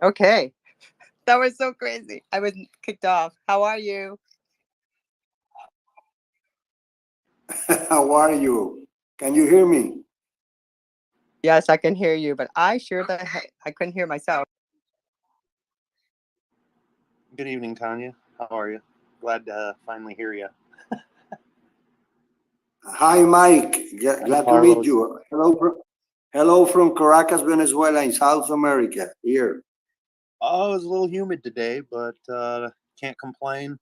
Okay. That was so crazy. I was kicked off. How are you? How are you? Can you hear me? Yes, I can hear you, but I couldn't hear myself. Good evening, Tanya. How are you? Glad to finally hear you. Hi, Mike. Glad to meet Carlos. you. Hello from Caracas, Venezuela, in South America. Here. Oh, it was a little humid today, but can't complain.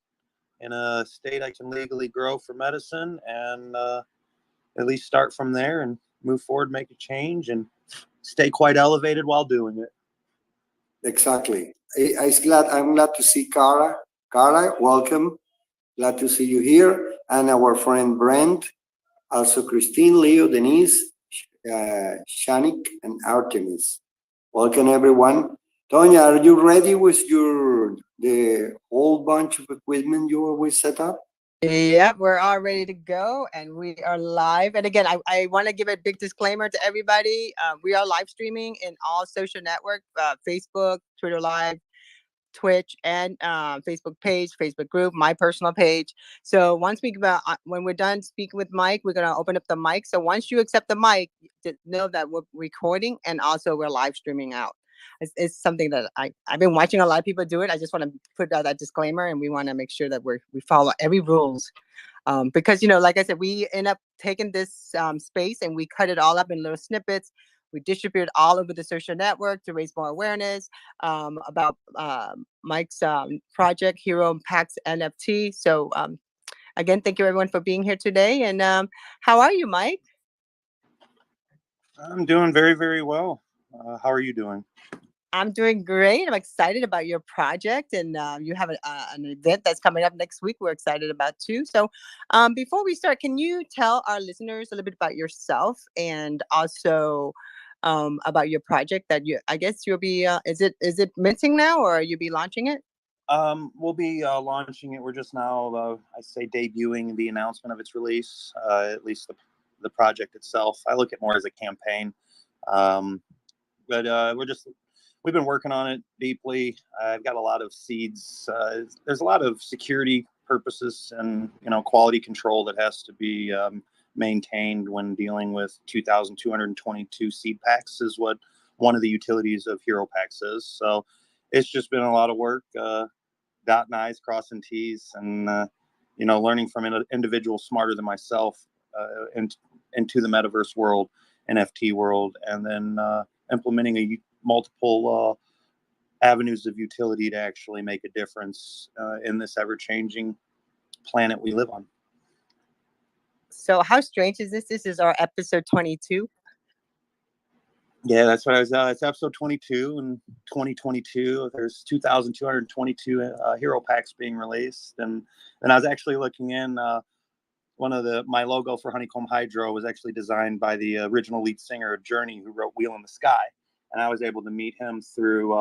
In a state I can legally grow for medicine, and at least start from there and move forward, make a change, and stay quite elevated while doing it. Exactly. I'm glad to see Cara. Cara, welcome. Glad to see you here. And our friend Brent, also Christine, Leo, Denise, Shanik, and Artemis. Welcome, everyone. Tonya, are you ready with the whole bunch of equipment you always set up? Yep, we're all ready to go and we are live. And again, I want to give a big disclaimer to everybody. We are live streaming in all social networks, Facebook, Twitter Live, Twitch, and Facebook page, Facebook group, my personal page. So when we're done speaking with Mike, we're gonna open up the mic. So once you accept the mic, know that we're recording and also we're live streaming out. It's something that I've been watching a lot of people do it. I just want to put out that disclaimer, and we want to make sure that we follow every rules. Because like I said, we end up taking this space and we cut it all up in little snippets. We distribute it all over the social network to raise more awareness about Mike's project, HeroPackz NFT. So again, thank you everyone for being here today. And how are you, Mike? I'm doing very, very well. How are you doing? I'm doing great. I'm excited about your project, and you have an event that's coming up next week. We're excited about too. So, before we start, can you tell our listeners a little bit about yourself and also about your project that I guess you'll be? Is it minting now, or you be launching it? We'll be launching it. We're just now, I say, debuting the announcement of its release. At least the project itself. I look at more as a campaign, but we've been working on it deeply. I've got a lot of seeds. There's a lot of security purposes and quality control that has to be maintained when dealing with 2,222 seed packs is what one of the utilities of HeroPackz is. So it's just been a lot of work, dotting I's, crossing T's, and learning from an individual smarter than myself into the metaverse world, NFT world, and then implementing multiple avenues of utility to actually make a difference in this ever-changing planet we live on. So how strange is this? This is our episode 22. Yeah, that's what I was. It's episode 22 in 2022. There's 2,222 HeroPackz being released, and I was actually looking in. One of my logo for Honeycomb Hydro was actually designed by the original lead singer of Journey, who wrote "Wheel in the Sky," and I was able to meet him through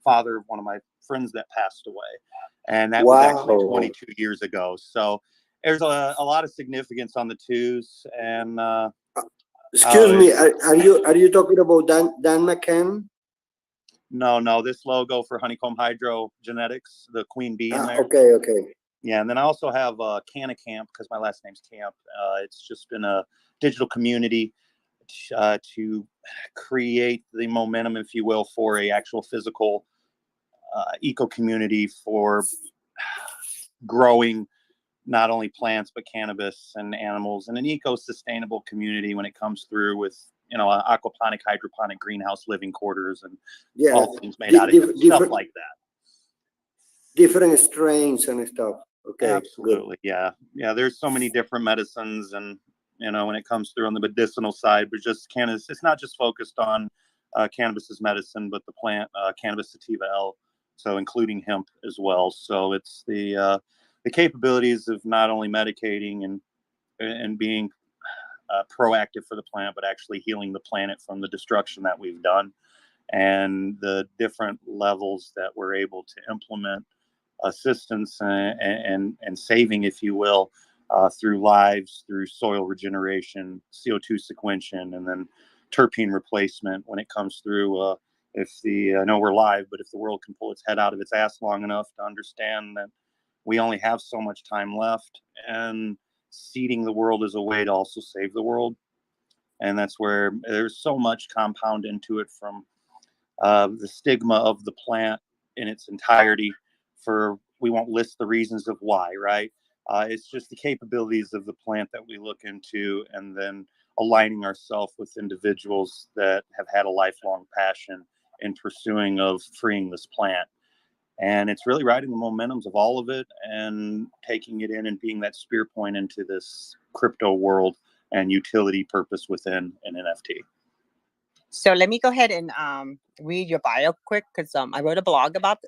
father of one of my friends that passed away, and that was actually 22 years ago. So there's a lot of significance on the twos, and excuse me, are you talking about Dan McCann? No, this logo for Honeycomb Hydro Genetics, the queen bee in there. Okay. Yeah, and then I also have CannaCamp, because my last name's Kamp. It's just been a digital community to create the momentum, if you will, for a actual physical eco community for growing not only plants but cannabis and animals, and an eco-sustainable community when it comes through with aquaponic, hydroponic, greenhouse living quarters, and all things made out of stuff like that. Different strains and stuff. Okay, absolutely, good. Yeah. There's so many different medicines, and when it comes through on the medicinal side, but just cannabis. It's not just focused on cannabis as medicine, but the plant Cannabis sativa L, so including hemp as well. So it's the capabilities of not only medicating and being proactive for the plant, but actually healing the planet from the destruction that we've done, and the different levels that we're able to implement assistance and saving, if you will, through lives, through soil regeneration, CO2 sequencing, and then terpene replacement when it comes through I know we're live, but if the world can pull its head out of its ass long enough to understand that we only have so much time left, and seeding the world is a way to also save the world. And that's where there's so much compound into it, from the stigma of the plant in its entirety. We won't list the reasons of why, right? It's just the capabilities of the plant that we look into, and then aligning ourselves with individuals that have had a lifelong passion in pursuing of freeing this plant. And it's really riding the momentums of all of it and taking it in and being that spear point into this crypto world and utility purpose within an NFT. So let me go ahead and read your bio quick, because I wrote a blog about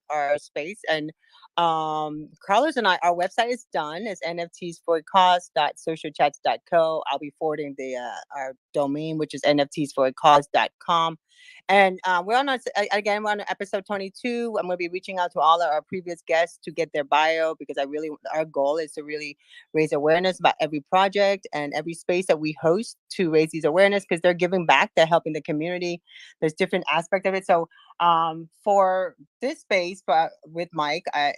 our space, and Carlos and I, our website is done. It's nftsforacause.socialchats.co. I'll be forwarding the our domain, which is nftsforacause.com. And we're on episode 22. I'm going to be reaching out to all of our previous guests to get their bio, because our goal is to really raise awareness about every project and every space that we host, to raise these awareness, because they're giving back, they're helping the community. There's different aspects of it. So for this space, with Mike, I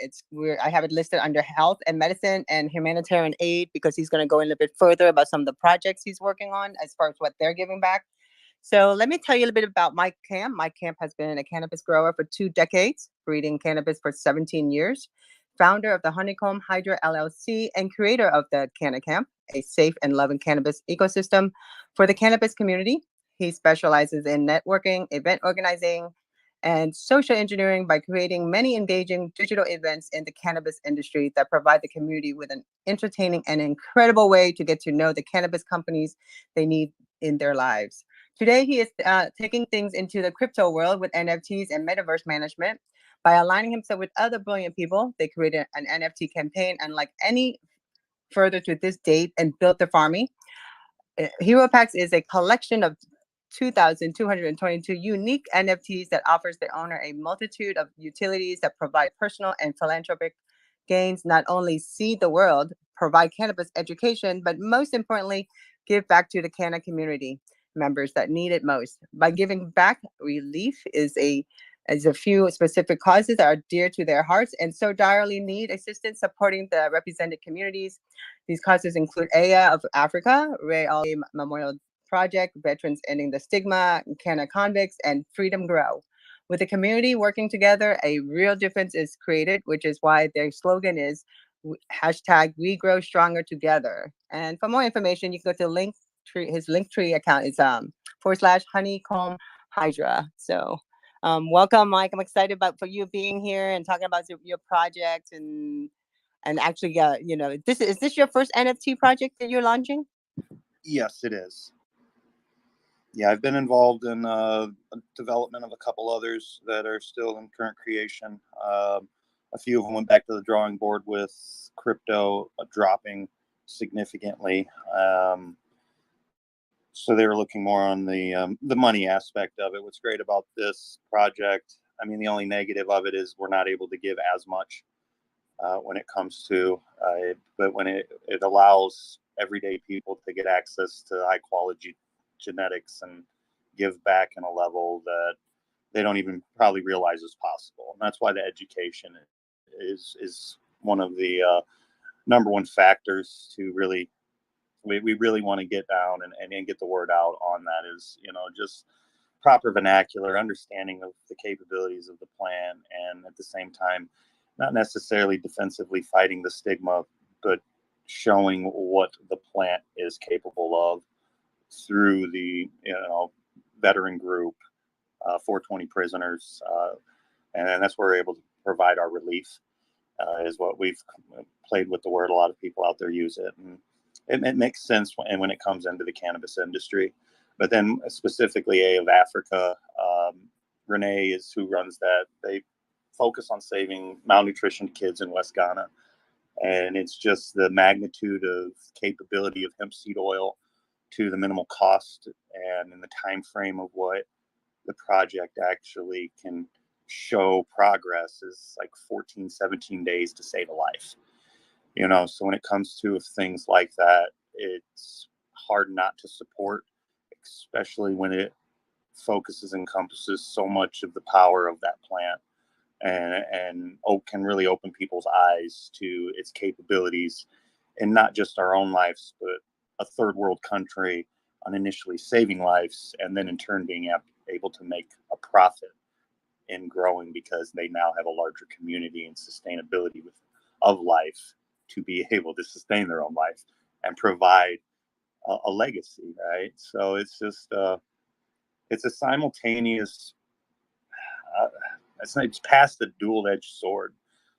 have it listed under health and medicine and humanitarian aid, because he's going to go in a little bit further about some of the projects he's working on as far as what they're giving back. So let me tell you a little bit about Mike Kamp. Mike Kamp has been a cannabis grower for 2 decades, breeding cannabis for 17 years, founder of the Honeycomb Hydro LLC, and creator of the CannaCamp, a safe and loving cannabis ecosystem for the cannabis community. He specializes in networking, event organizing, and social engineering by creating many engaging digital events in the cannabis industry that provide the community with an entertaining and incredible way to get to know the cannabis companies they need in their lives. Today, he is taking things into the crypto world with NFTs and Metaverse management. By aligning himself with other brilliant people, they created an NFT campaign unlike any further to this date and built the Farmy. HeroPackz is a collection of 2,222 unique NFTs that offers the owner a multitude of utilities that provide personal and philanthropic gains, not only seed the world, provide cannabis education, but most importantly, give back to the Canna community members that need it most. By giving back, ReLeaf is a few specific causes that are dear to their hearts and so direly need assistance supporting the represented communities. These causes include AYA of Africa, Olley Memorial Project, Veterans Ending the Stigma, CannaConvicts, and Freedom Grow. With the community working together, a real difference is created, which is why their slogan is hashtag We Grow Stronger Together. And for more information, you can go to his Linktree account is / Honeycomb Hydro. So welcome, Mike. I'm excited for you being here and talking about your project, and actually, is this your first NFT project that you're launching? Yes, it is. Yeah, I've been involved in development of a couple others that are still in current creation. A few of them went back to the drawing board with crypto dropping significantly. So they were looking more on the money aspect of it. What's great about this project, I mean, the only negative of it is we're not able to give as much when it comes to it, but when it allows everyday people to get access to high quality genetics and give back in a level that they don't even probably realize is possible. And that's why the education is one of the number one factors to really, we really want to get down and get the word out on that, is, just proper vernacular, understanding of the capabilities of the plan, and at the same time, not necessarily defensively fighting the stigma, but showing what the plant is capable of through the veteran group, 420 prisoners, and that's where we're able to provide our relief. Is what we've played with the word. A lot of people out there use it, and it makes sense when it comes into the cannabis industry. But then specifically A of Africa, Renee is who runs that. They focus on saving malnutritioned kids in West Ghana. And it's just the magnitude of capability of hemp seed oil to the minimal cost and in the time frame of what the project actually can show progress is like 14, 17 days to save a life. So when it comes to things like that, it's hard not to support, especially when it focuses, encompasses so much of the power of that plant, and can really open people's eyes to its capabilities, in not just our own lives, but a third world country, on initially saving lives, and then in turn being able to make a profit in growing, because they now have a larger community and sustainability of life to be able to sustain their own life and provide a legacy, right? So it's just it's a simultaneous it's past the dual-edged sword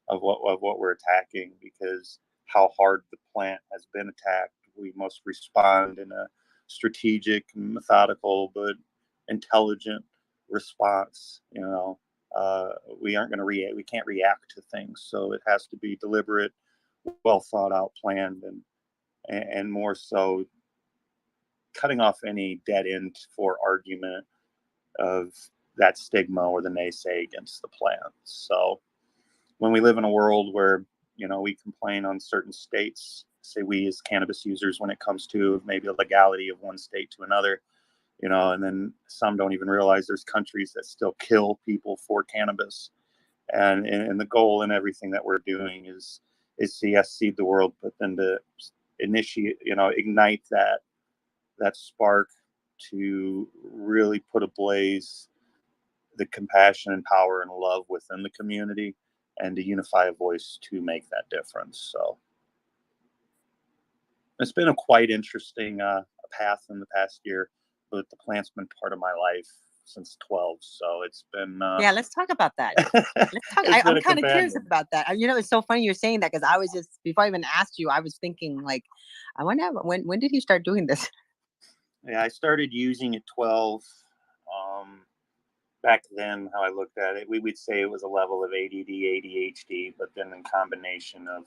of what we're attacking, because how hard the plant has been attacked, we must respond in a strategic, methodical, but intelligent response. We aren't going to we can't react to things, so it has to be deliberate, well thought out, planned, and more so cutting off any dead end for argument of that stigma or the naysay against the plant. So when we live in a world where, we complain on certain states, say we as cannabis users, when it comes to maybe a legality of one state to another, and then some don't even realize there's countries that still kill people for cannabis. And the goal in everything that we're doing is to, yes, seed the world, but then to initiate, ignite that spark to really put ablaze the compassion and power and love within the community, and to unify a voice to make that difference. So it's been a quite interesting path in the past year, but the plant's been part of my life since 12. So it's been yeah, let's talk about that. Let's talk. I'm kind of curious about that. It's so funny you're saying that, because I was just, before I even asked you, I was thinking, like, I wonder when did you start doing this? Yeah, I started using at 12. Back then, how I looked at it, we would say it was a level of ADD, ADHD, but then in combination of,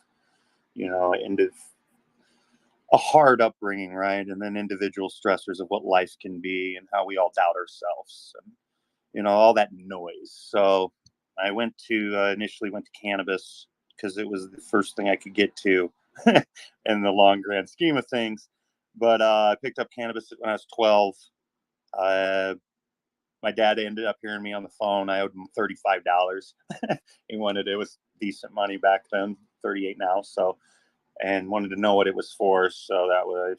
a hard upbringing, right? And then individual stressors of what life can be and how we all doubt ourselves, and, all that noise. So I initially went to cannabis because it was the first thing I could get to in the long grand scheme of things. But I picked up cannabis when I was 12. My dad ended up hearing me on the phone. I owed him $35. It was decent money back then, 38 now. So, and wanted to know what it was for. So I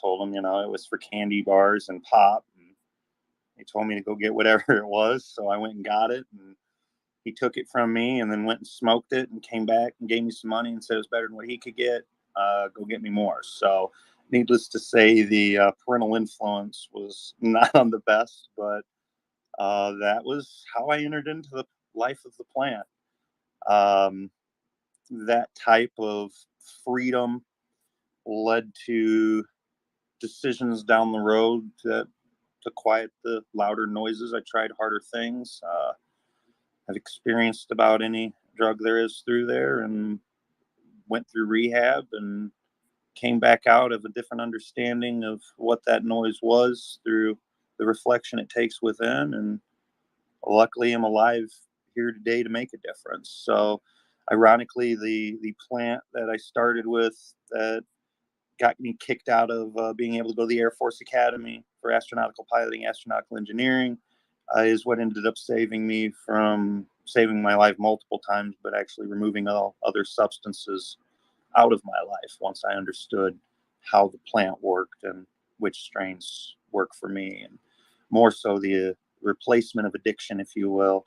told him, it was for candy bars and pop. And he told me to go get whatever it was. So I went and got it, and he took it from me and then went and smoked it and came back and gave me some money and said it was better than what he could get. Go get me more. So needless to say, the parental influence was not on the best, but that was how I entered into the life of the plant. That type of freedom led to decisions down the road to quiet the louder noises. I tried harder things. I've experienced about any drug there is through there, and went through rehab and came back out of a different understanding of what that noise was through the reflection it takes within. And luckily I'm alive here today to make a difference. So ironically, the plant that I started with that got me kicked out of being able to go to the Air Force Academy for astronautical piloting, astronautical engineering, is what ended up saving my life multiple times, but actually removing all other substances out of my life once I understood how the plant worked and which strains work for me, and more so the replacement of addiction, if you will,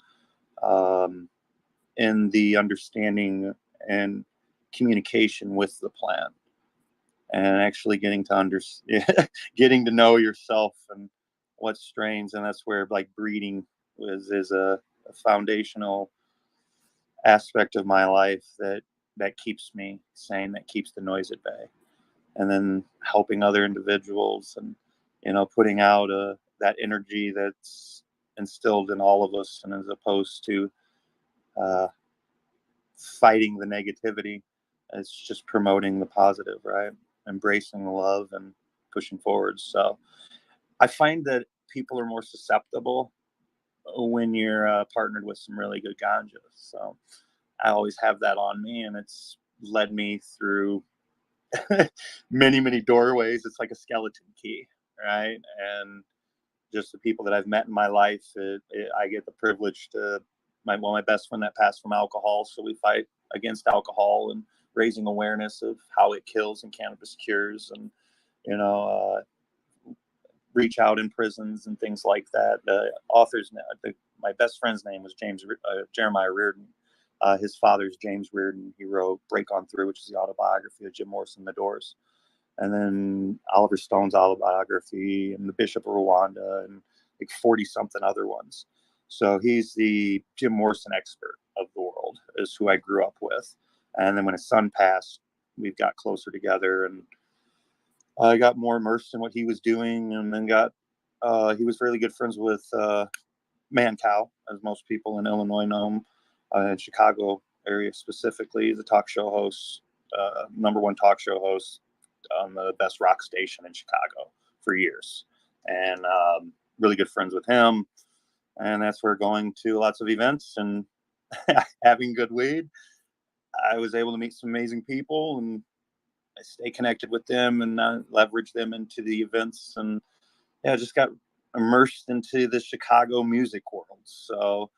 in the understanding and communication with the plant, and actually getting to know yourself and what strains. And that's where, like, breeding is a foundational aspect of my life that keeps me sane, that keeps the noise at bay. And then helping other individuals and, putting out that energy that's instilled in all of us, and as opposed to fighting the negativity, it's just promoting the positive, right? Embracing the love and pushing forward. So I find that people are more susceptible when you're partnered with some really good ganja. So I always have that on me, and it's led me through many, many doorways. It's like a skeleton key, right? And just the people that I've met in my life. I get the privilege to my best friend that passed from alcohol. So we fight against alcohol and raising awareness of how it kills and cannabis cures, and reach out in prisons and things like that. My best friend's name was Jeremiah Reardon. His father's James Reardon. He wrote Break On Through, which is the autobiography of Jim Morrison, The Doors. And then Oliver Stone's autobiography, and the Bishop of Rwanda, and like 40-something other ones. So he's the Jim Morrison expert of the world, is who I grew up with. And then when his son passed, we got closer together, and I got more immersed in what he was doing, and then he was really good friends with Mancow, as most people in Illinois know him, in Chicago area specifically. He's a talk show host, #1 talk show host on the best rock station in Chicago for years, and really good friends with him. And that's where going to lots of events and having good weed, I was able to meet some amazing people, and I stay connected with them and leverage them into the events. And I just got immersed into the Chicago music world. So,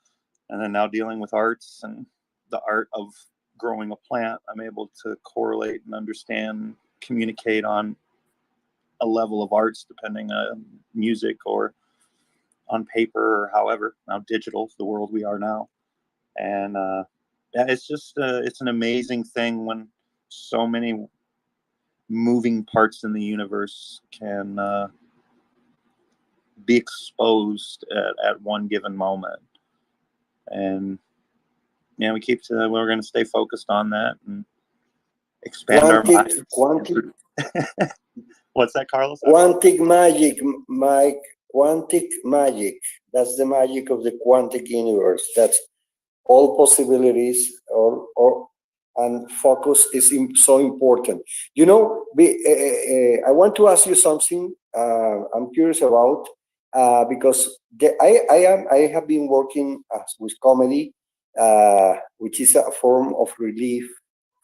and then now dealing with arts and the art of growing a plant, I'm able to correlate and understand, communicate on a level of arts, depending on music or on paper or however, now digital, the world we are now. And it's just, it's an amazing thing when so many moving parts in the universe can be exposed at one given moment. And we keep we're going to stay focused on that and expand our minds. What's that, Carlos? Quantic magic, Mike. Quantic magic. That's the magic of the quantic universe. That's all possibilities, and focus is so important. I want to ask you something. I'm curious about because I have been working with comedy, which is a form of relief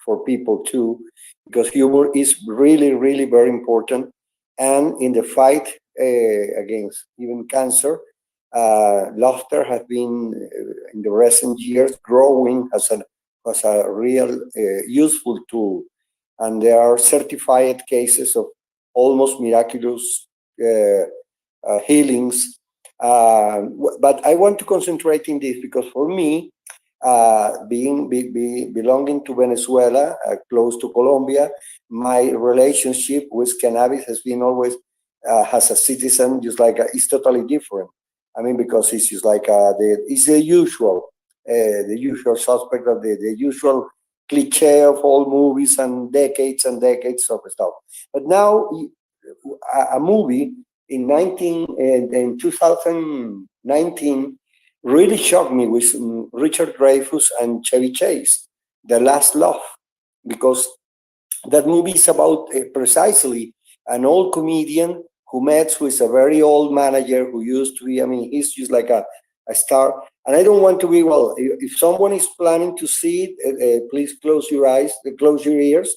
for people too, because humor is really, really very important. And in the fight against even cancer, laughter has been in the recent years growing as a real useful tool. And there are certified cases of almost miraculous healings. But I want to concentrate in this because for me, belonging to Venezuela, close to Colombia, my relationship with cannabis has been always, as a citizen, just like it's totally different. I mean, because it's just like it's the usual suspect of the usual cliche of all movies and decades of stuff. But now, a movie in 2019 really shocked me with Richard Dreyfuss and Chevy Chase, The Last Love, because that movie is about precisely an old comedian who met with a very old manager who used to be, he's just like a star. And I don't want to be, if someone is planning to see it, please close your eyes, close your ears.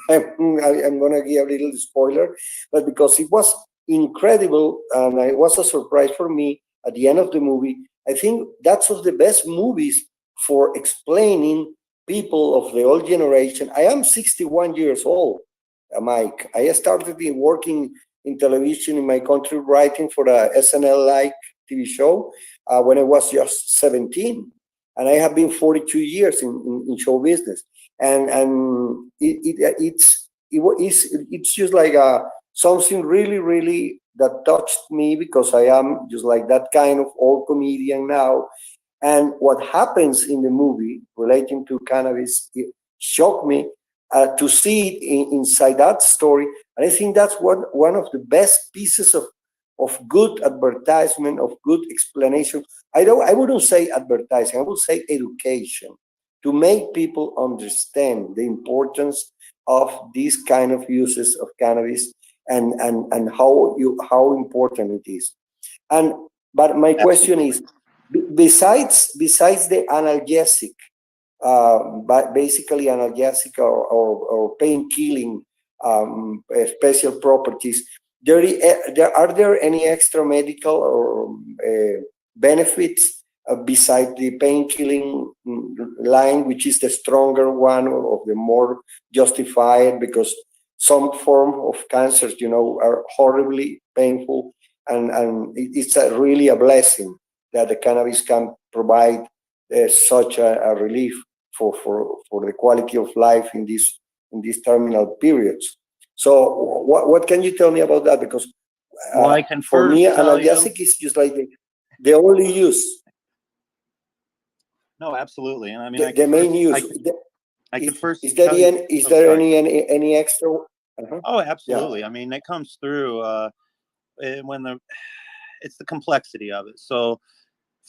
I'm going to give a little spoiler, but because it was incredible and it was a surprise for me at the end of the movie. I think that's one of the best movies for explaining people of the old generation. I am 61 years old, Mike. I started working in television in my country, writing for the SNL-like TV show when I was just 17. And I have been 42 years in show business. And it's just like something really, really that touched me, because I am just like that kind of old comedian now. And what happens in the movie relating to cannabis, it shocked me to see it inside that story. And I think that's one of the best pieces of good advertisement, of good explanation. I wouldn't say advertising, I would say education, to make people understand the importance of these kind of uses of cannabis and how important it is. But my question is, besides the analgesic, but basically analgesic or pain killing special properties, are there any extra medical or benefits beside the pain killing line, which is the stronger one or the more justified, because some form of cancers, are horribly painful, and it's really a blessing that the cannabis can provide such a relief for the quality of life in these terminal periods. So what can you tell me about that? Because Well, I can for first me, tell you. analgesic is just like the only use. No, absolutely, and I mean, The main use. I can first. Is there tell you- any? Is oh, there sorry. any extra? Oh, absolutely. I mean, it comes through when it's the complexity of it. So,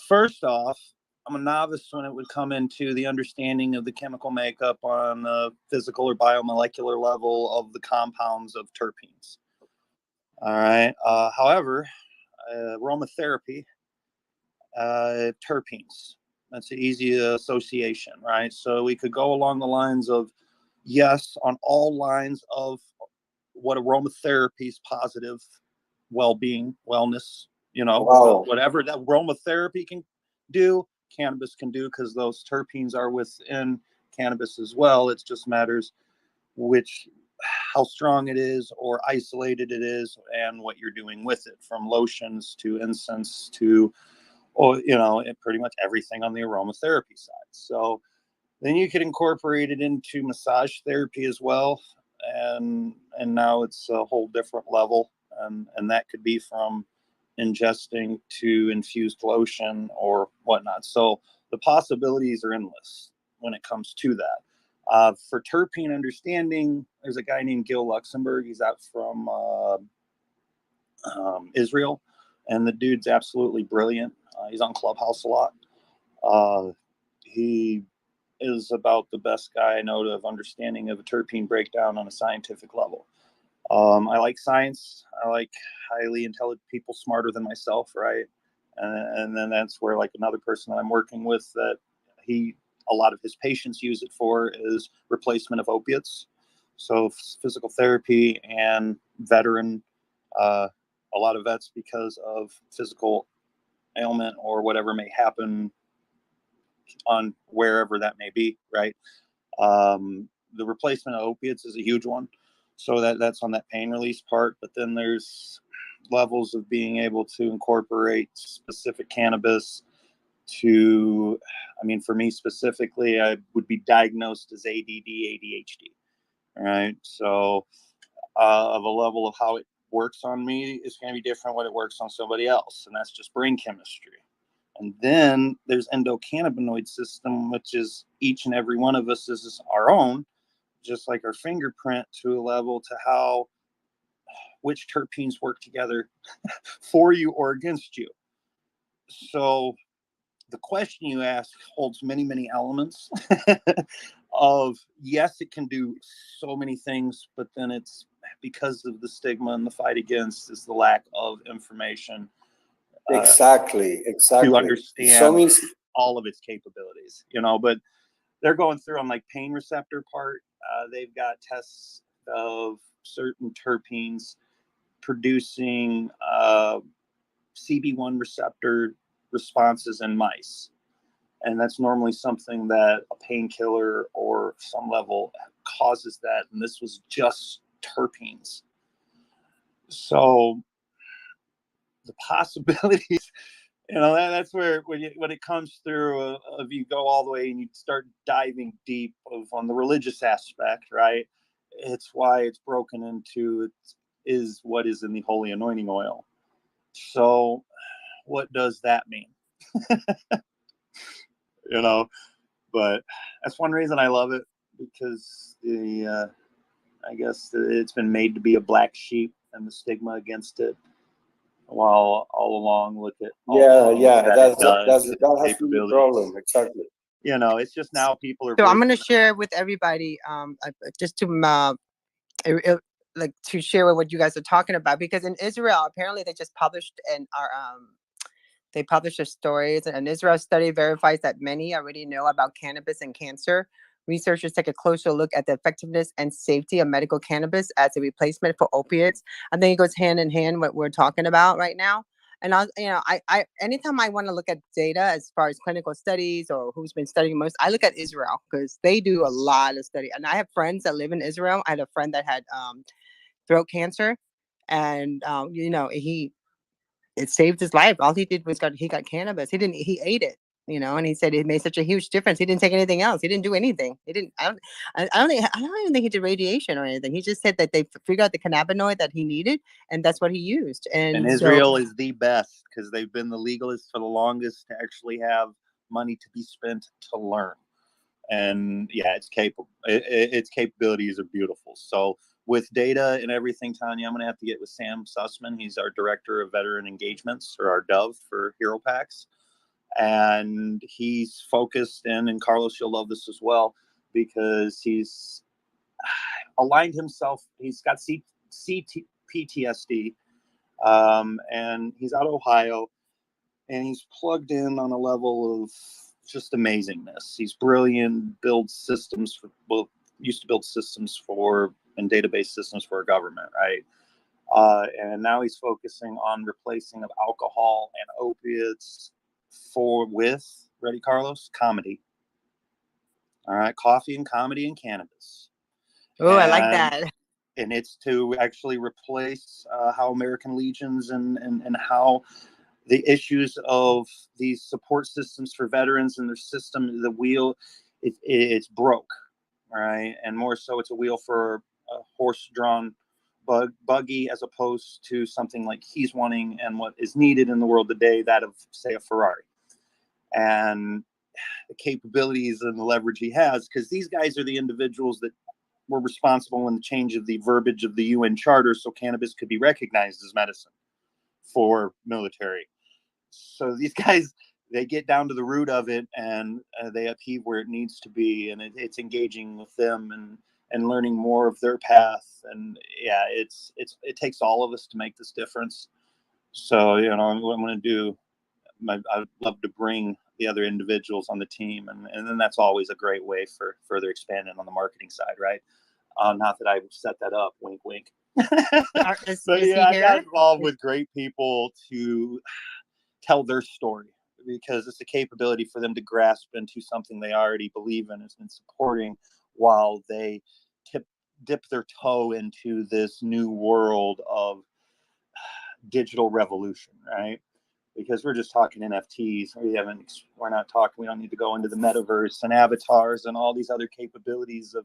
first off, I'm a novice when it would come into the understanding of the chemical makeup on the physical or biomolecular level of the compounds of terpenes. All right. However, aromatherapy, terpenes. That's an easy association, right? So we could go along the lines of, yes, on all lines of what aromatherapy is positive, well-being, wellness, Wow. whatever that aromatherapy can do, cannabis can do, because those terpenes are within cannabis as well. It just matters how strong it is or isolated it is and what you're doing with it, from lotions to incense to, pretty much everything on the aromatherapy side. So then you could incorporate it into massage therapy as well. And now it's a whole different level. And that could be from ingesting to infused lotion or whatnot. So the possibilities are endless when it comes to that. For terpene understanding, there's a guy named Gil Luxembourg. He's out from Israel, and the dude's absolutely brilliant. He's on Clubhouse a lot. He is about the best guy I know of understanding of a terpene breakdown on a scientific level. I like science. I like highly intelligent people, smarter than myself, right? And then that's where, like, another person that I'm working with, that a lot of his patients use it for is replacement of opiates. So physical therapy and veteran, a lot of vets, because of physical ailment or whatever may happen on wherever that may be, right? The replacement of opiates is a huge one. So that's on that pain release part. But then there's levels of being able to incorporate specific cannabis to, I mean, for me specifically, I would be diagnosed as ADD, ADHD, right? So of a level of how it works on me is going to be different when it works on somebody else. And that's just brain chemistry. And then there's endocannabinoid system, which is each and every one of us is our own, just like our fingerprint, to a level to which terpenes work together for you or against you. So the question you ask holds many, many elements of, yes, it can do so many things, but then it's because of the stigma and the fight against is the lack of information. Exactly. To understand all of its capabilities, but they're going through on like pain receptor part. They've got tests of certain terpenes producing CB1 receptor responses in mice. And that's normally something that a painkiller or some level causes that. And this was just terpenes. So the possibilities, that's where when it comes through, if you go all the way and you start diving deep on the religious aspect, right? It's why it's broken into is what is in the holy anointing oil. So what does that mean? But that's one reason I love it, because I guess it's been made to be a black sheep and the stigma against it. While all along, look at that has been the problem. Exactly. It's just now people are. So I'm going to share with everybody, just to like to share what you guys are talking about, because in Israel apparently they just published they published a story. An Israel study verifies that many already know about cannabis and cancer, researchers take a closer look at the effectiveness and safety of medical cannabis as a replacement for opiates. I think it goes hand in hand what we're talking about right now. And I anytime I want to look at data as far as clinical studies or who's been studying most, I look at Israel because they do a lot of study. And I have friends that live in Israel. I had a friend that had throat cancer, and it saved his life. All he did was he got cannabis. He ate it, and he said it made such a huge difference. He didn't take anything else. He didn't do anything. He didn't. I don't even think he did radiation or anything. He just said that they figured out the cannabinoid that he needed, and that's what he used. And And Israel is the best because they've been the legalists for the longest to actually have money to be spent to learn. And yeah, it's capable. Its capabilities are beautiful. So with data and everything, Tanya, I'm going to have to get with Sam Sussman. He's our director of veteran engagements, or our Dove for HeroPackz. And he's focused in, and Carlos, you'll love this as well, because he's aligned himself. He's got PTSD, and he's out of Ohio, and he's plugged in on a level of just amazingness. He's brilliant, builds systems used to build systems for and database systems for a government, right? And now he's focusing on replacing of alcohol and opiates with, ready, Carlos? Comedy. All right, coffee and comedy and cannabis. Oh, I like that. And it's to actually replace how American Legions and how the issues of these support systems for veterans and their system, the wheel, it's broke, right? And more so, it's a wheel for a horse-drawn buggy as opposed to something like he's wanting and what is needed in the world today, that of, say, a Ferrari. And the capabilities and the leverage he has, because these guys are the individuals that were responsible in the change of the verbiage of the UN Charter so cannabis could be recognized as medicine for military. So these guys, they get down to the root of it, and they upheave where it needs to be, and it's engaging with them and learning more of their path. And yeah, it takes all of us to make this difference. So what I'm going to do, I'd love to bring the other individuals on the team, and then that's always a great way for further expanding on the marketing side, right? Not that I set that up, wink, wink. But yeah, I got involved with great people to tell their story, because it's a capability for them to grasp into something they already believe in and supporting, while they dip their toe into this new world of digital revolution, right? Because we're just talking NFTs. We're not talking, we don't need to go into the metaverse and avatars and all these other capabilities of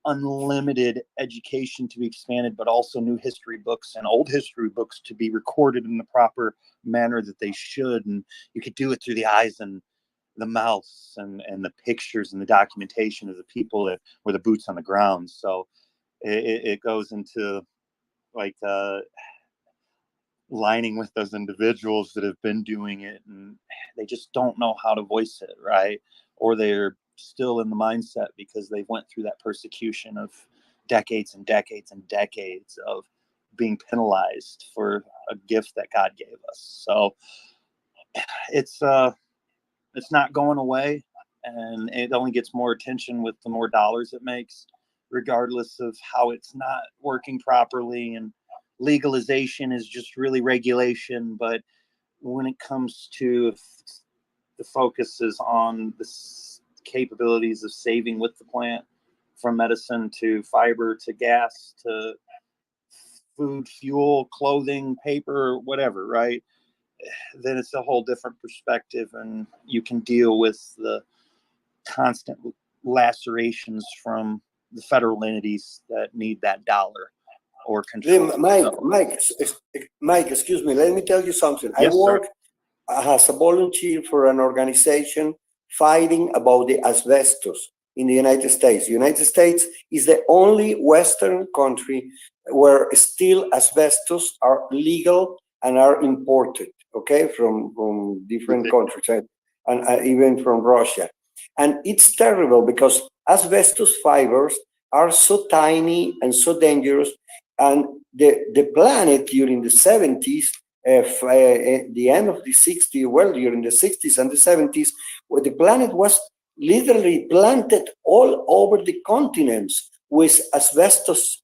unlimited education to be expanded, but also new history books and old history books to be recorded in the proper manner that they should. And you could do it through the eyes and the mouths and the pictures and the documentation of the people that were the boots on the ground. So it goes into like lining with those individuals that have been doing it, and they just don't know how to voice it, right? Or they're still in the mindset because they went through that persecution of decades and decades and decades of being penalized for a gift that God gave us. So it's not going away, and it only gets more attention with the more dollars it makes, regardless of how it's not working properly. And legalization is just really regulation, but when it comes to the focus is on the capabilities of saving with the plant, from medicine to fiber to gas to food, fuel, clothing, paper, whatever, right? Then it's a whole different perspective, and you can deal with the constant lacerations from the federal entities that need that dollar or control. Mike, excuse me. Let me tell you something. Yes, I work as a volunteer for an organization fighting about the asbestos in the United States. The United States is the only Western country where still asbestos are legal and are imported, okay, from different countries, and even from Russia. And it's terrible because asbestos fibers are so tiny and so dangerous. And the planet during the 70s, the end of the 60s, well, during the 60s and the 70s, where the planet was literally planted all over the continents with asbestos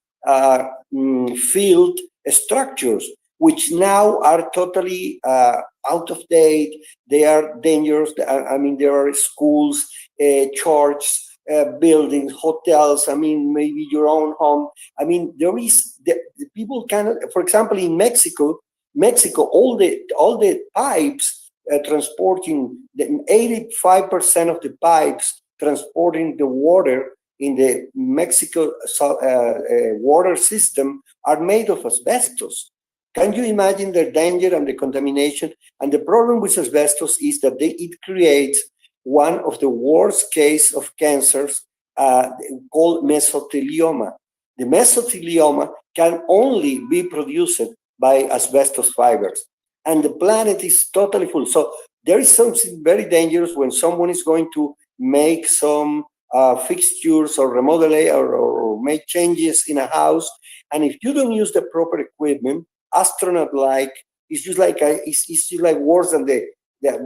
filled structures, which now are totally out of date. They are dangerous. I mean, there are schools, churches, buildings, hotels. I mean, maybe your own home. I mean, there is the people cannot. For example, in Mexico, all the pipes transporting the 85% of the pipes transporting the water in the Mexico water system are made of asbestos. Can you imagine the danger and the contamination? And the problem with asbestos is that it creates one of the worst case of cancers called mesothelioma. The mesothelioma can only be produced by asbestos fibers, and the planet is totally full. So there is something very dangerous when someone is going to make some fixtures or remodel or make changes in a house, and if you don't use the proper equipment, astronaut-like, it's just like it's just like worse than the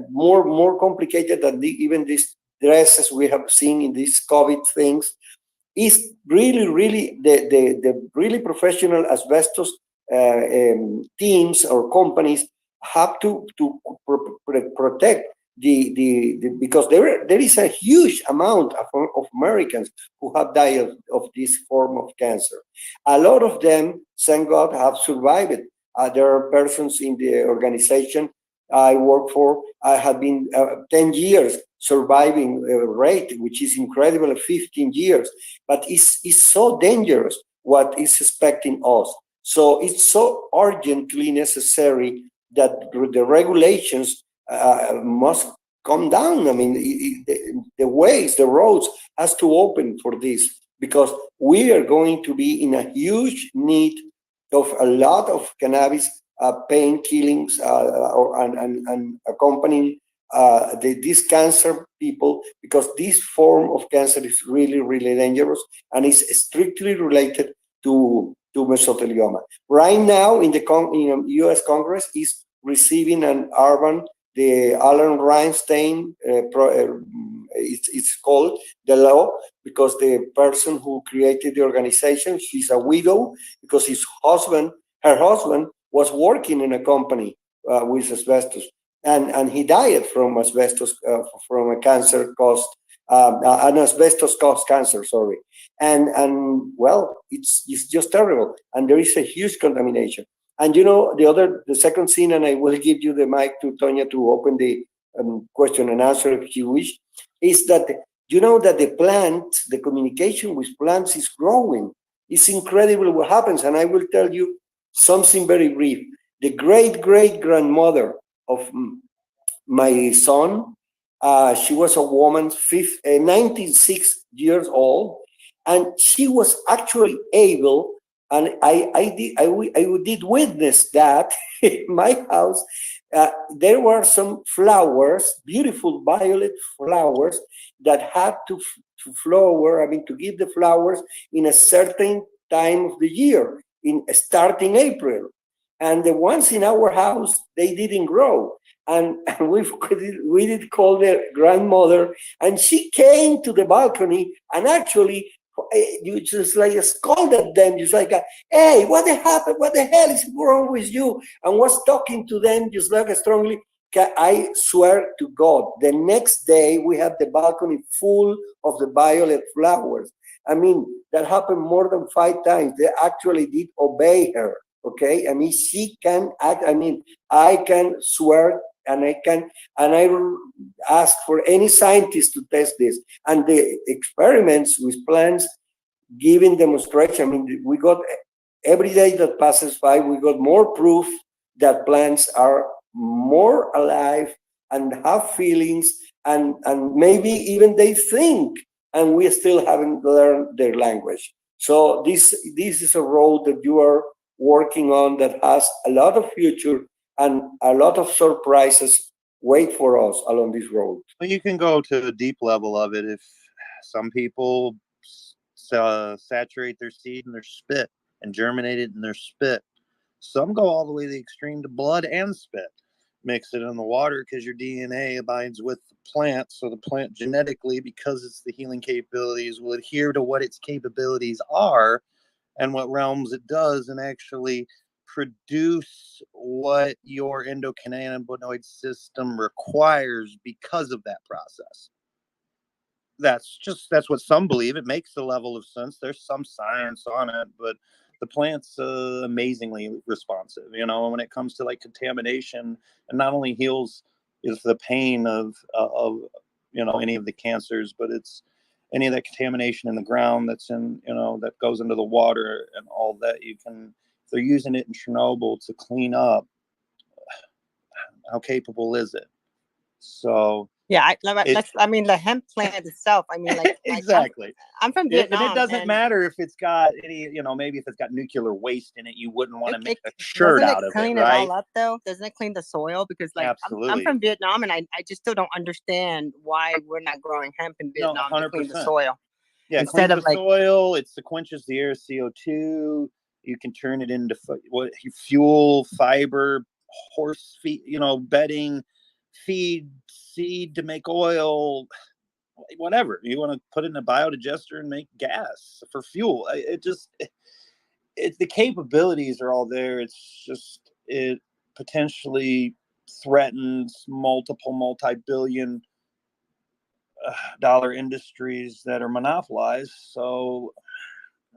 more complicated than even these dresses we have seen in these COVID things. Is really the really professional asbestos teams or companies have to protect because there is a huge amount of Americans who have died of this form of cancer. A lot of them, thank God, have survived. There are persons in the organization I work for. I have been 10 years surviving rate, which is incredible, 15 years. But it's so dangerous what is expecting us. So it's so urgently necessary that the regulations must come down. I mean, the ways, the roads has to open for this, because we are going to be in a huge need of a lot of cannabis pain killings and accompanying these cancer people, because this form of cancer is really, really dangerous and is strictly related to mesothelioma. Right now, in the U.S. Congress is receiving an urban, the Alan Reinstein, it's called the law, because the person who created the organization, she's a widow, because her husband was working in a company with asbestos, and he died from asbestos, from a cancer caused, an asbestos caused cancer, sorry. And well, it's just terrible, and there is a huge contamination. And you know, the second scene, and I will give you the mic to Tonya to open the question and answer if you wish, is that you know that the communication with plants is growing. It's incredible what happens, and I will tell you something very brief. The great-great-grandmother of my son, she was a woman, 96 years old, and she was actually able, and I did witness that in my house. There were some flowers, beautiful violet flowers, that had to flower, I mean, to give the flowers in a certain time of the year, starting April. And the ones in our house, they didn't grow. And we did call the grandmother, and she came to the balcony and actually, you just like scolded them, just like, hey, what happened? What the hell is wrong with you? And was talking to them just like strongly. I swear to God, the next day we had the balcony full of the violet flowers. I mean, that happened more than 5 times. They actually did obey her. Okay, I mean, she can act. I mean, I can swear, and I ask for any scientist to test this. And the experiments with plants giving demonstration, I mean, we got, every day that passes by, we got more proof that plants are more alive and have feelings, and maybe even they think, and we still haven't learned their language. So this is a road that you are working on that has a lot of future and a lot of surprises wait for us along this road. Well, you can go to the deep level of it. If some people saturate their seed in their spit and germinate it in their spit, some go all the way to the extreme to blood and spit. mix it in the water because your DNA abides with the plant. So the plant genetically, because it's the healing capabilities, will adhere to what its capabilities are and what realms it does, and actually produce what your endocannabinoid system requires because of that process. That's what some believe. It makes a level of sense. There's some science on it, but the plant's amazingly responsive, when it comes to like contamination, and not only heals is the pain of any of the cancers, but it's any of that contamination in the ground that's in, that goes into the water and all that. If they're using it in Chernobyl to clean up, how capable is it? So yeah, the hemp plant itself. I mean, like exactly. I'm from Vietnam, and it doesn't matter if it's got any, maybe if it's got nuclear waste in it, you wouldn't want to make a shirt out of it, clean it all up though? Doesn't it clean the soil? Because like I'm from Vietnam, and I just still don't understand why we're not growing hemp in Vietnam to clean the soil. Yeah, instead of the soil, it quenches the air CO2. You can turn it into fuel, fiber, horse feed, bedding, feed, seed to make oil, whatever. You want to put it in a biodigester and make gas for fuel. The capabilities are all there. It's just, it potentially threatens multi-billion dollar industries that are monopolized. So,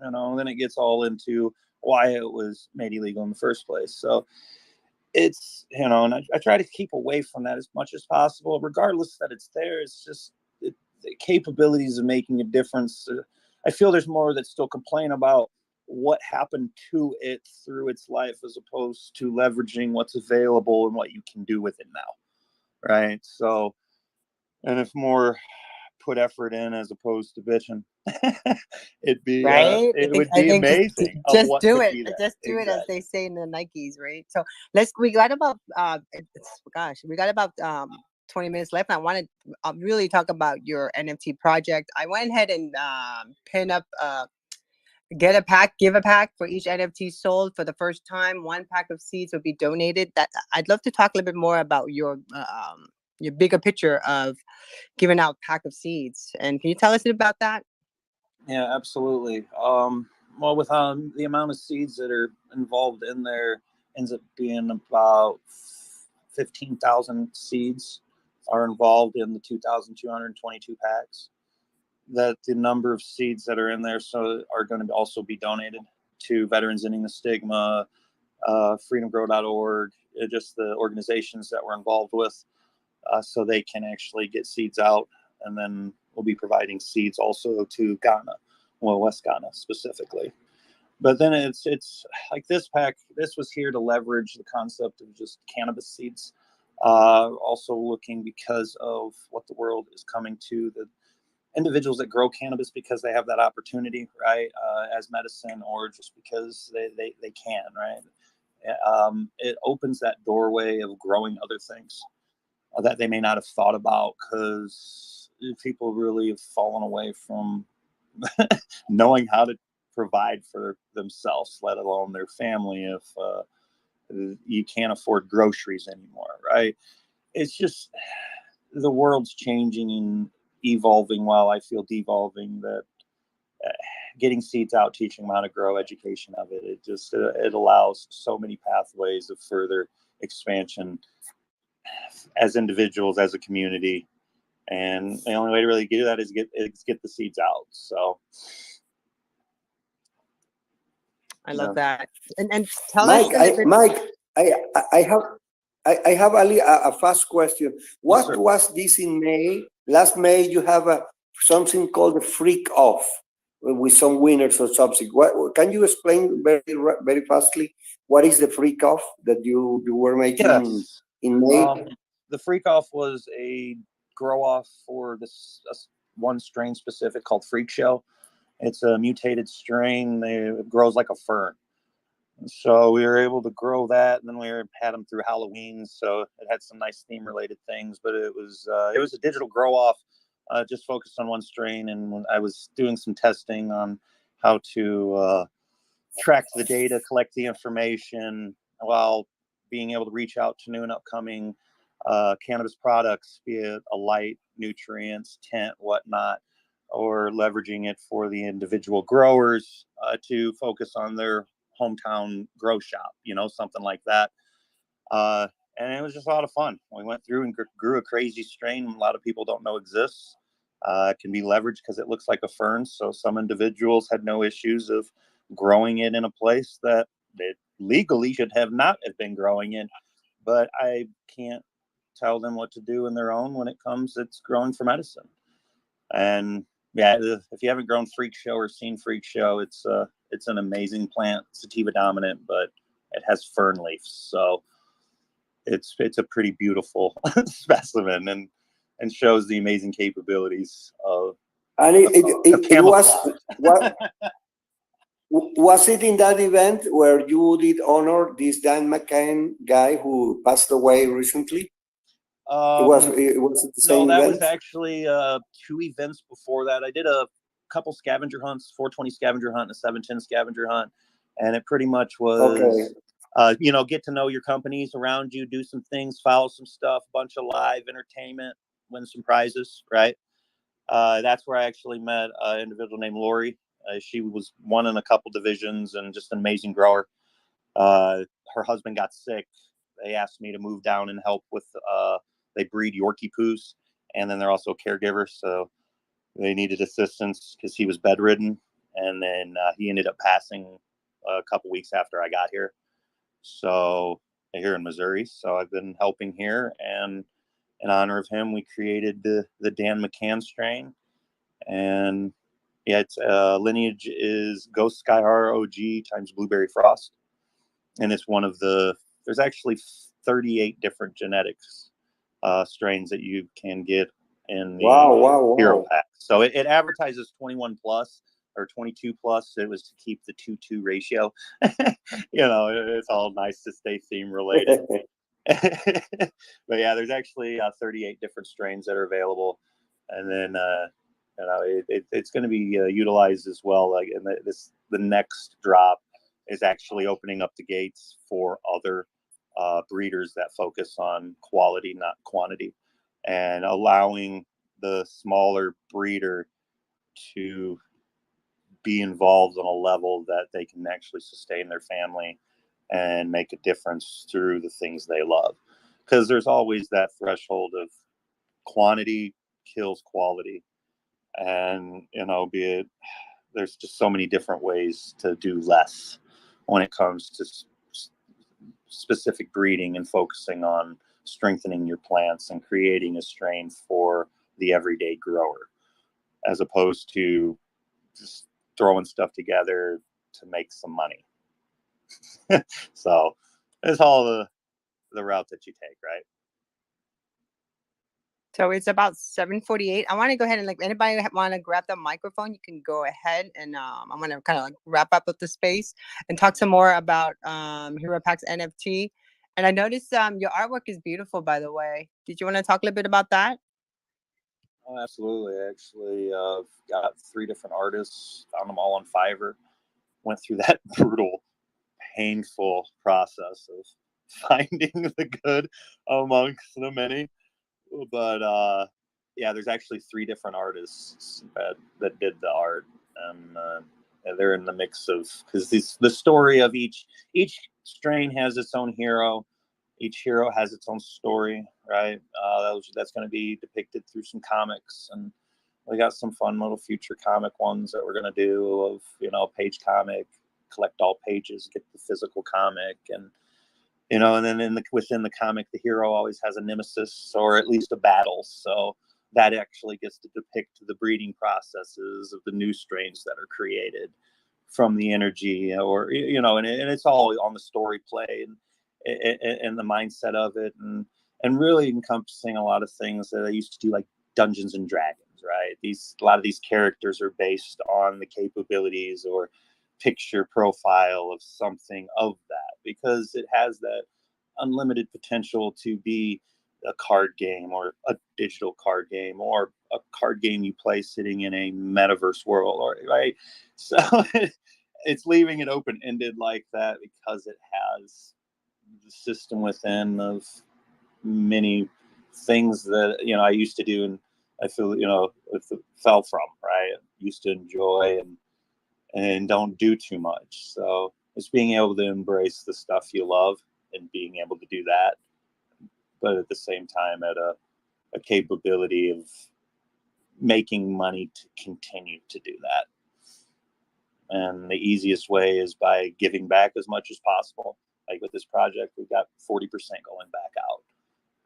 then it gets all into why it was made illegal in the first place. So it's, and I try to keep away from that as much as possible, regardless that it's there. It's just the capabilities of making a difference. I feel there's more that still complain about what happened to it through its life, as opposed to leveraging what's available and what you can do with it now. Right. So, and if more put effort in as opposed to bitching, it'd be right. it would be amazing. Just do it. Just do it, as they say in the Nikes, right? So we got about 20 minutes left. I want to really talk about your NFT project. I went ahead and pin up give a pack for each NFT sold. For the first time, 1 pack of seeds will be donated. That I'd love to talk a little bit more about your bigger picture of giving out pack of seeds. And can you tell us about that? Yeah, absolutely. Well, with the amount of seeds that are involved in there, ends up being about 15,000 seeds are involved in the 2,222 packs. That the number of seeds that are in there are going to also be donated to Veterans Ending the Stigma, freedomgrow.org, just the organizations that we're involved with, so they can actually get seeds out. And then we'll be providing seeds also to Ghana, West Ghana specifically. But then it's like this pack. This was here to leverage the concept of just cannabis seeds. Also looking, because of what the world is coming to, the individuals that grow cannabis because they have that opportunity, right, as medicine, or just because they can, right. It opens that doorway of growing other things that they may not have thought about, because people really have fallen away from knowing how to provide for themselves, let alone their family, if you can't afford groceries anymore, right? It's just, the world's changing and evolving, while I feel devolving. That getting seeds out, teaching them how to grow, education of it, it allows so many pathways of further expansion as individuals, as a community. And the only way to really do that is get the seeds out. So I love that. And tell Mike, us, Mike, I have a fast question. What was this in May? Last May, you have something called the Freak Off with some winners or something. What can you explain very fastly? What is the Freak Off that you were making in May? The Freak Off was a grow off for this one strain specific called Freakshow. It's a mutated strain. It grows like a fern. So we were able to grow that, and then we had them through Halloween. So it had some nice theme related things, but it was a digital grow off, just focused on one strain. And when I was doing some testing on how to track the data, collect the information, while being able to reach out to new and upcoming cannabis products, be it a light, nutrients, tent, whatnot, or leveraging it for the individual growers to focus on their hometown grow shop, something like that. And it was just a lot of fun. We went through and grew a crazy strain a lot of people don't know exists. It can be leveraged because it looks like a fern. So some individuals had no issues of growing it in a place that they legally should have not have been growing in. But I can't tell them what to do in their own when it comes. It's growing for medicine. And yeah, if you haven't grown Freakshow or seen Freakshow, it's an amazing plant, sativa dominant, but it has fern leaves. So it's a pretty beautiful specimen and shows the amazing capabilities of And it was what was it in that event where you did honor this Dan McCann guy who passed away recently? It was the same no, that event? was actually 2 events before that. I did a couple scavenger hunts, 420 scavenger hunt and a 710 scavenger hunt, and it pretty much was get to know your companies around you, do some things, follow some stuff, bunch of live entertainment, win some prizes, right? That's where I actually met an individual named Lori. She was won in a couple divisions and just an amazing grower. Her husband got sick. They asked me to move down and help with, they breed Yorkie poos, and then they're also caregivers. So they needed assistance because he was bedridden. And then he ended up passing a couple weeks after I got here. So here in Missouri. So I've been helping here, and in honor of him, we created the Dan McCann strain. And yeah, its lineage is Ghost Sky ROG times Blueberry Frost. And it's one of there's actually 38 different genetics strains that you can get in the HeroPackz. So it advertises 21 plus or 22 plus. It was to keep the 2-2 ratio. It's all nice to stay theme related. But yeah, there's actually 38 different strains that are available. And then, it's going to be utilized as well. Like, and the next drop is actually opening up the gates for other breeders that focus on quality, not quantity, and allowing the smaller breeder to be involved on a level that they can actually sustain their family and make a difference through the things they love. Because there's always that threshold of quantity kills quality. And, there's just so many different ways to do less when it comes to specific breeding and focusing on strengthening your plants and creating a strain for the everyday grower, as opposed to just throwing stuff together to make some money. So it's all the route that you take, right? So it's about 7:48. I want to go ahead and anybody want to grab the microphone, you can go ahead, and I'm going to kind of wrap up with the space and talk some more about HeroPackz NFT. And I noticed your artwork is beautiful, by the way. Did you want to talk a little bit about that? Oh, absolutely. I actually got 3 different artists, found them all on Fiverr, went through that brutal, painful process of finding the good amongst the many. But yeah, there's actually 3 different artists that did the art, and they're in the mix of, because the story of each strain has its own hero. Each hero has its own story, right? That's going to be depicted through some comics, and we got some fun little future comic ones that we're going to do of page comic, collect all pages, get the physical comic, and and then within the comic, the hero always has a nemesis or at least a battle. So that actually gets to depict the breeding processes of the new strains that are created from the energy, or and it's all on the story play and the mindset of it, and really encompassing a lot of things that I used to do, like Dungeons and Dragons, right? A lot of these characters are based on the capabilities or picture profile of something of that, because it has that unlimited potential to be a card game or a digital card game or a card game you play sitting in a metaverse world, or right. So it's leaving it open-ended like that because it has the system within of many things that, you know, I used to do and I feel, you know, fell from, right? Used to enjoy and don't do too much. So it's being able to embrace the stuff you love and being able to do that, but at the same time at a capability of making money to continue to do that. And the easiest way is by giving back as much as possible. Like with this project, we've got 40% going back out,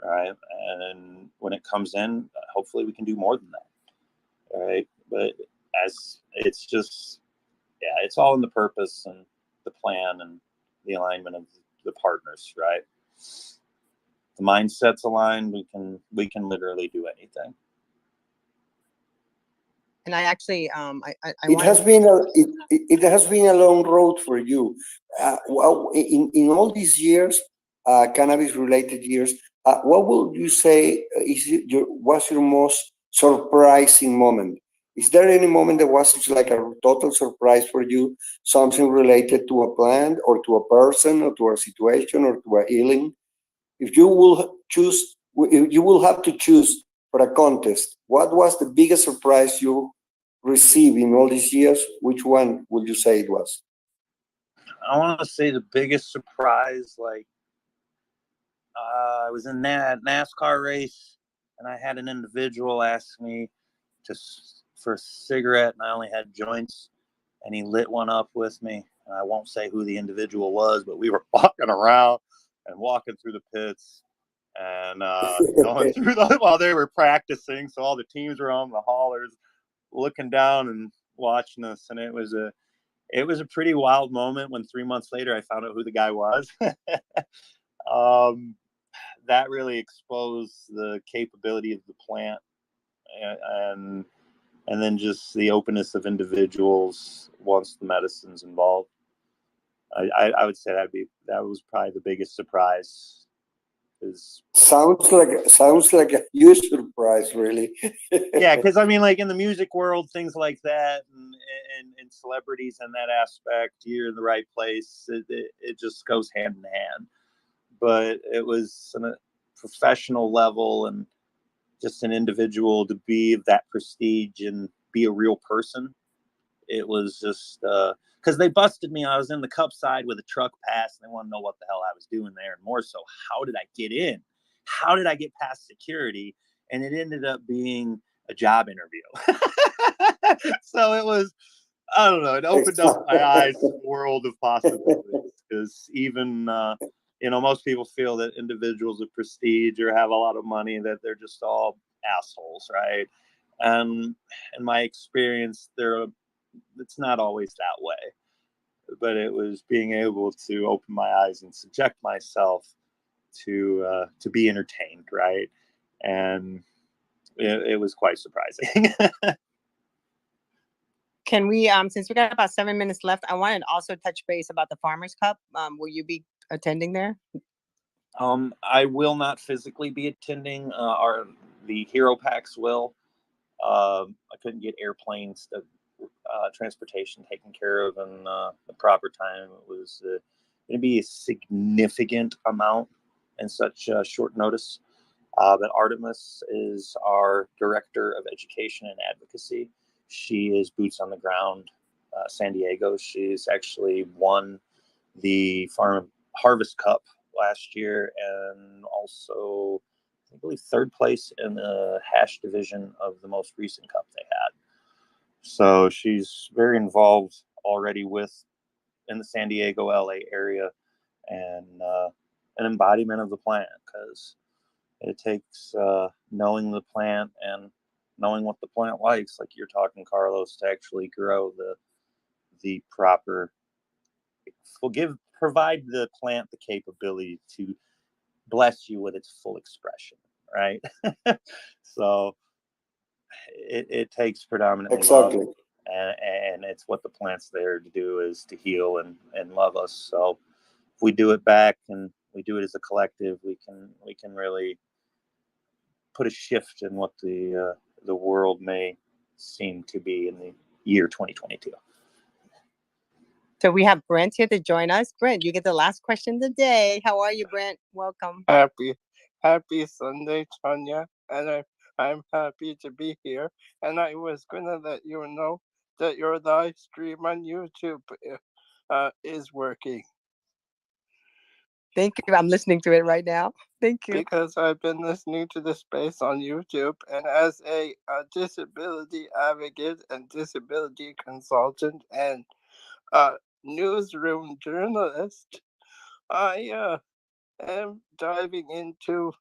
right? And when it comes in, hopefully we can do more than that, right? But as it's just, yeah, it's all in the purpose and the plan and the alignment of the partners, right? The mindset's aligned, we can literally do anything. And I actually, It has been it has been a long road for you. Well, in all these years, cannabis-related years, what would you say was your most surprising moment? Is there any moment that was just like a total surprise for you? Something related to a plant or to a person or to a situation or to a healing? If you will choose, you will have to choose for a contest. What was the biggest surprise you received in all these years? Which one would you say it was? I want to say the biggest surprise, like I was in that NASCAR race and I had an individual ask me for a cigarette and I only had joints and he lit one up with me. And I won't say who the individual was, but we were walking around and walking through the pits and going through while they were practicing. So all the teams were on the haulers looking down and watching us. And it was a pretty wild moment when 3 months later I found out who the guy was. That really exposed the capability of the plant and then just the openness of individuals once the medicine's involved. I would say that was probably the biggest surprise. Sounds like a huge surprise, really. Yeah, because I mean, like in the music world, things like that, and celebrities in that aspect, you're in the right place. It just goes hand in hand. But it was on a professional level and just an individual to be of that prestige and be a real person. It was just because they busted me. I was in the cup side with a truck pass and they want to know what the hell I was doing there. And more so, how did I get in? How did I get past security? And it ended up being a job interview. So it was, I don't know, it opened up my eyes to the world of possibilities. Because even, you know, most people feel that individuals of prestige or have a lot of money, that they're just all assholes, right? And in my experience, it's not always that way. But it was being able to open my eyes and subject myself to be entertained, right? And it was quite surprising. Can we, since we got about 7 minutes left, I wanted to also touch base about the Farmers Cup. Will you be attending there? I will not physically be attending. The HeroPackz will. I couldn't get airplanes to transportation taken care of in the proper time. It was going to be a significant amount in such short notice. But Artemis is our director of education and advocacy. She is boots on the ground, San Diego. She's actually won the Farm Harvest Cup last year and also, I believe, third place in the hash division of the most recent cup they had. So she's very involved already in the San Diego, LA area, and an embodiment of the plant, because it takes knowing the plant and knowing what the plant likes, like you're talking, Carlos, to actually grow the proper, provide the plant the capability to bless you with its full expression, right? So it takes predominantly Exactly. love, and it's what the plant's there to do, is to heal and love us. So if we do it back and we do it as a collective, we can really put a shift in what the world may seem to be in the year 2022. So we have Brent here to join us. Brent, you get the last question of the day. How are you, Brent? Welcome. Happy Sunday, Tanya, and I'm happy to be here. And I was gonna let you know that your live stream on YouTube is working. Thank you. I'm listening to it right now. Thank you. Because I've been listening to the space on YouTube, and as a disability advocate and disability consultant and newsroom journalist, I am diving into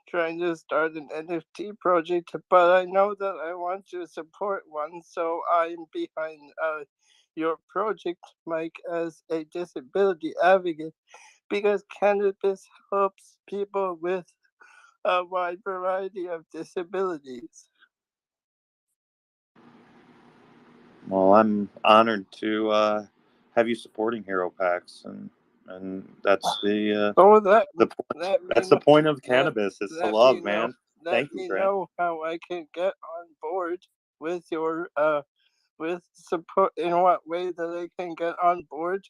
trying to start an NFT project, but I know that I want to support one, so I'm behind your project, Mike, as a disability advocate, because cannabis helps people with a wide variety of disabilities. Well, I'm honored to have you supporting HeroPackz, and that's the point of cannabis is to love, man. Thank you, Brent. Let me know how I can get on board with your with support, in what way that I can get on board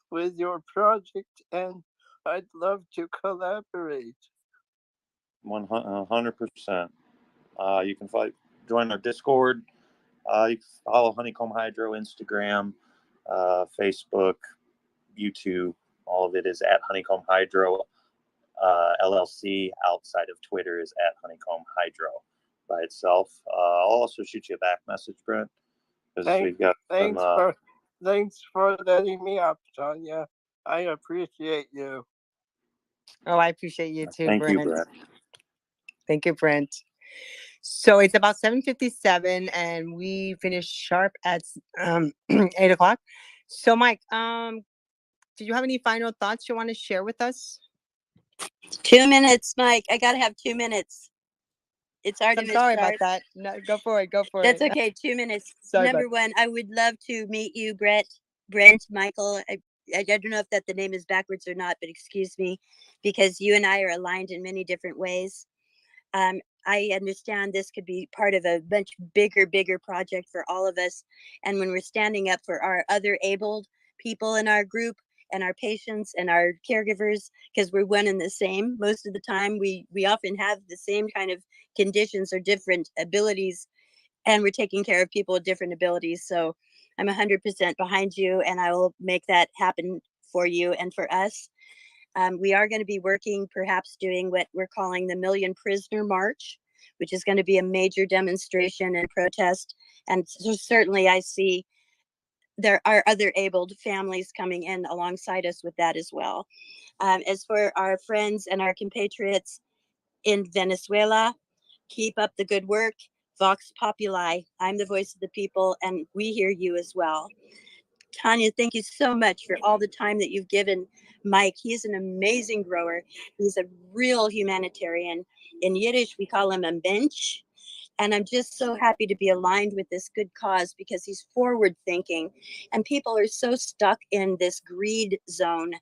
with your project, and I'd love to collaborate. 100%. You can join our Discord. You can follow Honeycomb Hydro, Instagram, Facebook, YouTube. All of it is at Honeycomb Hydro LLC. Outside of Twitter is at Honeycomb Hydro by itself. I'll also shoot you a back message, Brent. Thanks for letting me up, Tanya. I appreciate you. Oh, I appreciate you too, Thank Brent. you, Brent. Thank you, Brent. So it's about 7:57, and we finish sharp at 8 o'clock. So, Mike, do you have any final thoughts you want to share with us? 2 minutes, Mike. I gotta have 2 minutes. It's already. I'm sorry about that. No, go for it. That's okay. 2 minutes. Sorry Number one, I would love to meet you, Brent, Michael. I don't know if that the name is backwards or not, but excuse me, because you and I are aligned in many different ways. I understand this could be part of a much bigger project for all of us. And when we're standing up for our other abled people in our group and our patients and our caregivers, because we're one and the same most of the time, we often have the same kind of conditions or different abilities, and we're taking care of people with different abilities. So I'm 100% behind you, and I will make that happen for you and for us. We are going to be working, perhaps doing what we're calling the Million Prisoner March, which is going to be a major demonstration and protest. And so certainly I see there are other abled families coming in alongside us with that as well. As for our friends and our compatriots in Venezuela, keep up the good work. Vox Populi, I'm the voice of the people, and we hear you as well. Tanya, thank you so much for all the time that you've given Mike. He's an amazing grower. He's a real humanitarian. In Yiddish, we call him a mensch. And I'm just so happy to be aligned with this good cause, because he's forward thinking. And people are so stuck in this greed zone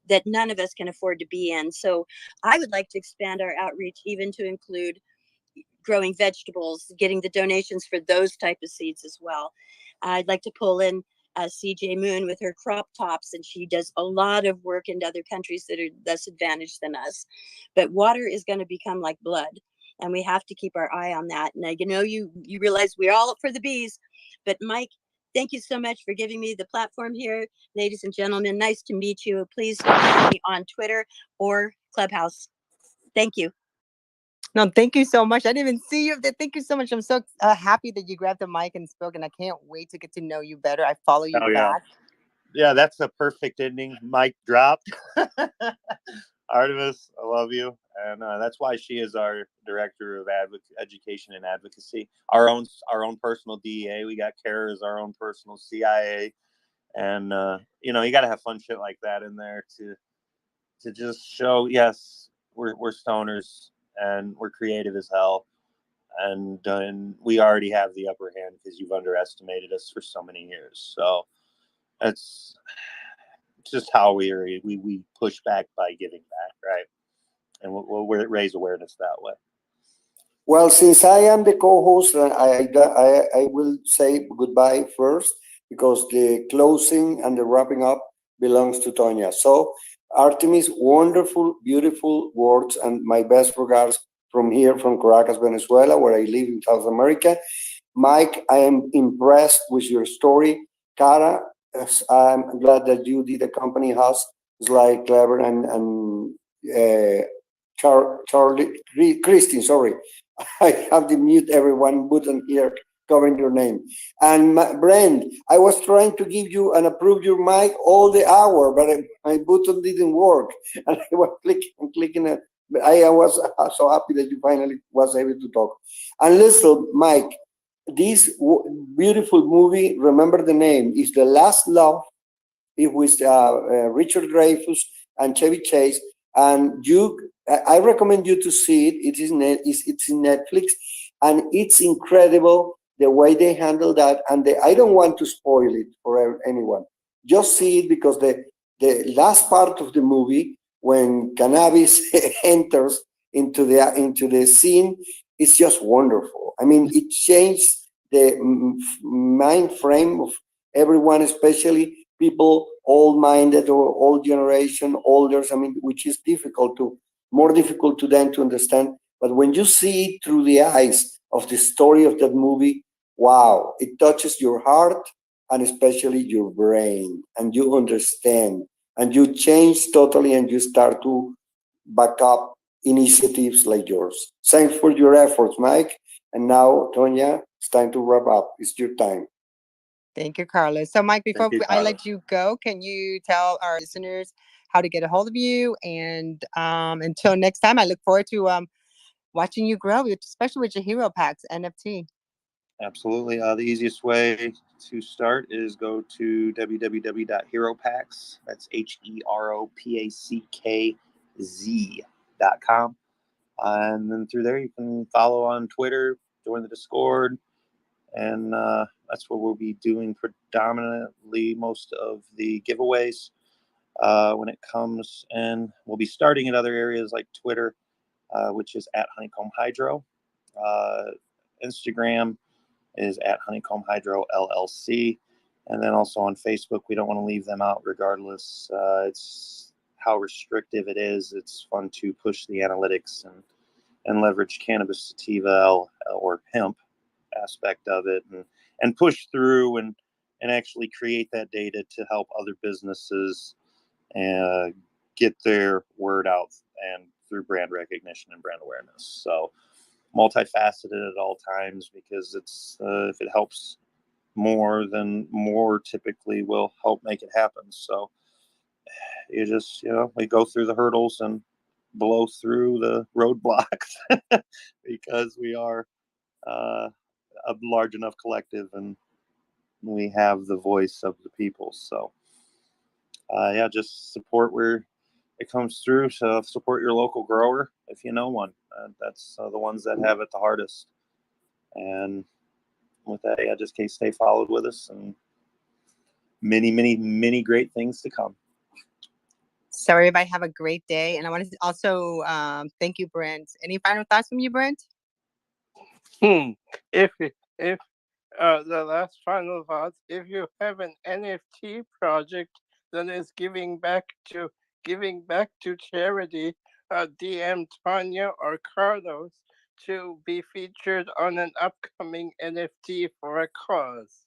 that none of us can afford to be in. So I would like to expand our outreach even to include growing vegetables, getting the donations for those type of seeds as well. I'd like to pull in CJ Moon with her crop tops, and she does a lot of work in other countries that are less advantaged than us. But water is going to become like blood, and we have to keep our eye on that. And you realize we're all up for the bees. But Mike, thank you so much for giving me the platform here. Ladies and gentlemen, nice to meet you. Please follow me on Twitter or Clubhouse. Thank you. No, thank you so much. I didn't even see you. Thank you so much. I'm so happy that you grabbed the mic and spoke, and I can't wait to get to know you better. I follow you back. Yeah, that's a perfect ending. Mic drop. Artemis, I love you. And that's why she is our director of education and advocacy. Our own personal DEA. We got Kara as our own personal CIA. And, you got to have fun shit like that in there to just show, yes, we're stoners. And we're creative as hell, and we already have the upper hand because you've underestimated us for so many years. So it's just how we push back by giving back, right? And we'll raise awareness that way. Well, since I am the co-host, I will say goodbye first. because the closing and the wrapping up belongs to Tonya. So Artemis, wonderful, beautiful words, and my best regards from here, from Caracas, Venezuela, where I live in South America. Mike, I am impressed with your story. Cara, I'm glad that you did a company house. It's like clever and Charlie, Christine, sorry. I have to mute everyone button here covering your name. And Brent, I was trying to give you and approve your mic all the hour, but my button didn't work. And I was clicking and clicking it. But I was so happy that you finally was able to talk. And listen, Mike, this beautiful movie, remember the name, is The Last Love. It was Richard Dreyfuss and Chevy Chase. And I recommend you to see it. It's in Netflix, and it's incredible the way they handle that. And I don't want to spoil it for anyone. Just see it, because the last part of the movie, when cannabis enters into the scene, it's just wonderful. I mean, it changed the mind frame of everyone, especially people old-minded or old generation, olders. I mean, which is more difficult to them to understand. But when you see it through the eyes of the story of that movie, wow, it touches your heart and especially your brain, and you understand, and you change totally, and you start to back up initiatives like yours. Thanks for your efforts, Mike. And now, Tonya, it's time to wrap up. It's your time. Thank you, Carlos. So, Mike, before you, I let you go, can you tell our listeners how to get a hold of you? And until next time, I look forward to watching you grow, especially with your HeroPackz NFT. Absolutely. The easiest way to start is go to www.HeroPackz. That's HeroPackz.com. And then through there, you can follow on Twitter, join the Discord, and that's where we'll be doing predominantly most of the giveaways when it comes. And we'll be starting at other areas like Twitter, which is at Honeycomb Hydro. Instagram is at Honeycomb Hydro LLC. And then also on Facebook, we don't want to leave them out regardless. It's how restrictive it is. It's fun to push the analytics and leverage cannabis sativa or hemp aspect of it, and push through and actually create that data to help other businesses get their word out, and through brand recognition and brand awareness. So multifaceted at all times, because it's if it helps more, then more typically will help make it happen. So you just, we go through the hurdles and blow through the roadblocks because we are a large enough collective, and we have the voice of the people. So just support where it comes through. So support your local grower if you know one. That's the ones that have it the hardest. And with that, just stay followed with us, and many, many, many great things to come. So everybody have a great day. And I want to also thank you, Brent. Any final thoughts from you, Brent? If the last final thoughts, if you have an NFT project that is giving back to charity, DM Tanya or Carlos to be featured on an upcoming NFT for a cause.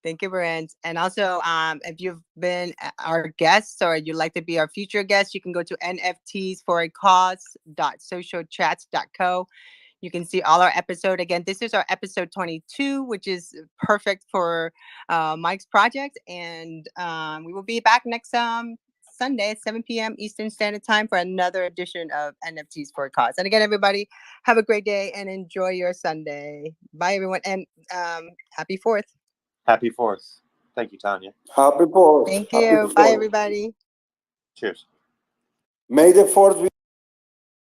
Thank you, Brent. And also, if you've been our guests or you'd like to be our future guest, you can go to nftsforacause.socialchats.co. You can see all our episode. Again, this is our episode 22, which is perfect for Mike's project. And we will be back next Sunday at 7 p.m. Eastern Standard Time for another edition of NFTs for a Cause. And again, everybody, have a great day and enjoy your Sunday. Bye, everyone. And happy 4th. Happy 4th. Thank you, Tanya. Happy 4th. Thank you. Bye, everybody. Cheers. May the 4th be